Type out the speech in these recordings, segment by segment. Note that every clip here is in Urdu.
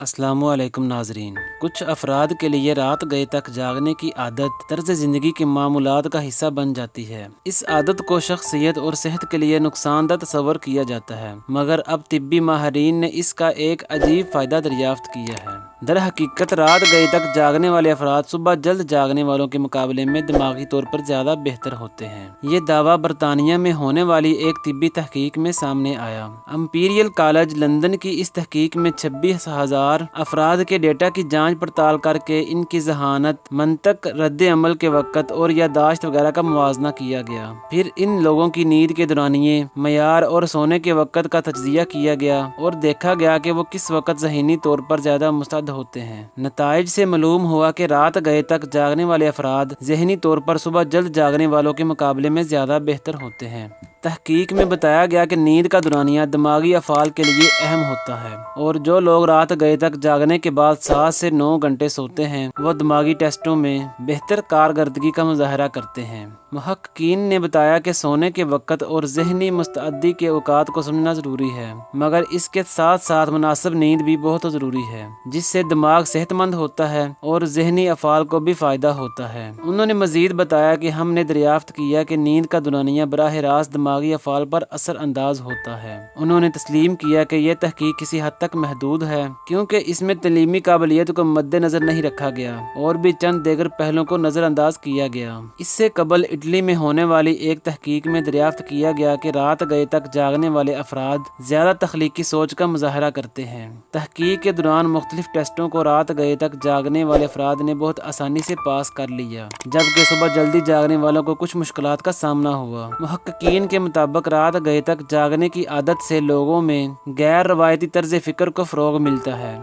السلام علیکم ناظرین۔ کچھ افراد کے لیے رات گئے تک جاگنے کی عادت طرز زندگی کے معمولات کا حصہ بن جاتی ہے۔ اس عادت کو شخصیت اور صحت کے لیے نقصان دہ تصور کیا جاتا ہے، مگر اب طبی ماہرین نے اس کا ایک عجیب فائدہ دریافت کیا ہے۔ در حقیقت رات گئے تک جاگنے والے افراد صبح جلد جاگنے والوں کے مقابلے میں دماغی طور پر زیادہ بہتر ہوتے ہیں۔ یہ دعویٰ برطانیہ میں ہونے والی ایک طبی تحقیق میں سامنے آیا۔ امپیریل کالج لندن کی اس تحقیق میں 26,000 افراد کے ڈیٹا کی جانچ پڑتال کر کے ان کی ذہانت، منطق، رد عمل کے وقت اور یادداشت وغیرہ کا موازنہ کیا گیا۔ پھر ان لوگوں کی نیند کے دورانیے، معیار اور سونے کے وقت کا تجزیہ کیا گیا اور دیکھا گیا کہ وہ کس وقت ذہنی طور پر زیادہ مستعد ہوتے ہیں۔ نتائج سے معلوم ہوا کہ رات گئے تک جاگنے والے افراد ذہنی طور پر صبح جلد جاگنے والوں کے مقابلے میں زیادہ بہتر ہوتے ہیں۔ تحقیق میں بتایا گیا کہ نیند کا دورانیہ دماغی افعال کے لیے اہم ہوتا ہے، اور جو لوگ رات گئے تک جاگنے کے بعد 7 سے 9 گھنٹے سوتے ہیں وہ دماغی ٹیسٹوں میں بہتر کارکردگی کا مظاہرہ کرتے ہیں۔ محققین نے بتایا کہ سونے کے وقت اور ذہنی مستعدی کے اوقات کو سمجھنا ضروری ہے، مگر اس کے ساتھ ساتھ مناسب نیند بھی بہت ضروری ہے، جس سے دماغ صحت مند ہوتا ہے اور ذہنی افعال کو بھی فائدہ ہوتا ہے۔ انہوں نے مزید بتایا کہ ہم نے دریافت کیا کہ نیند کا دورانیہ براہ راست دماغی افعال پر اثر انداز ہوتا ہے۔ انہوں نے تسلیم کیا کہ یہ تحقیق کسی حد تک محدود ہے، کیونکہ اس میں تعلیمی قابلیت کو مد نظر نہیں رکھا گیا اور بھی چند دیگر پہلوؤں کو نظر انداز کیا گیا۔ اس سے قبل اٹلی میں ہونے والی ایک تحقیق میں دریافت کیا گیا کہ رات گئے تک جاگنے والے افراد زیادہ تخلیقی سوچ کا مظاہرہ کرتے ہیں۔ تحقیق کے دوران مختلف ٹیسٹوں کو رات گئے تک جاگنے والے افراد نے بہت آسانی سے پاس کر لیا، جبکہ صبح جلدی جاگنے والوں کو کچھ مشکلات کا سامنا ہوا۔ محققین کے مطابق رات گئے تک جاگنے کی عادت سے لوگوں میں غیر روایتی طرز فکر کو فروغ ملتا ہے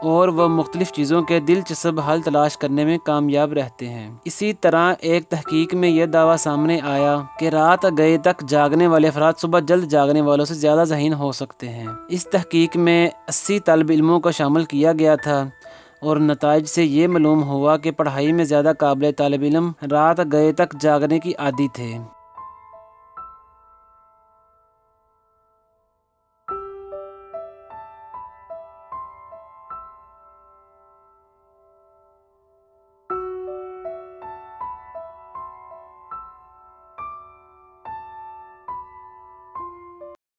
اور وہ مختلف چیزوں کے دلچسپ حل تلاش کرنے میں کامیاب رہتے ہیں۔ اسی طرح ایک تحقیق میں یہ دعویٰ سامنے آیا کہ رات گئے تک جاگنے والے افراد صبح جلد جاگنے والوں سے زیادہ ذہین ہو سکتے ہیں۔ اس تحقیق میں 80 طالب علموں کو شامل کیا گیا تھا اور نتائج سے یہ معلوم ہوا کہ پڑھائی میں زیادہ قابل طالب علم رات گئے تک جاگنے کی عادی تھے۔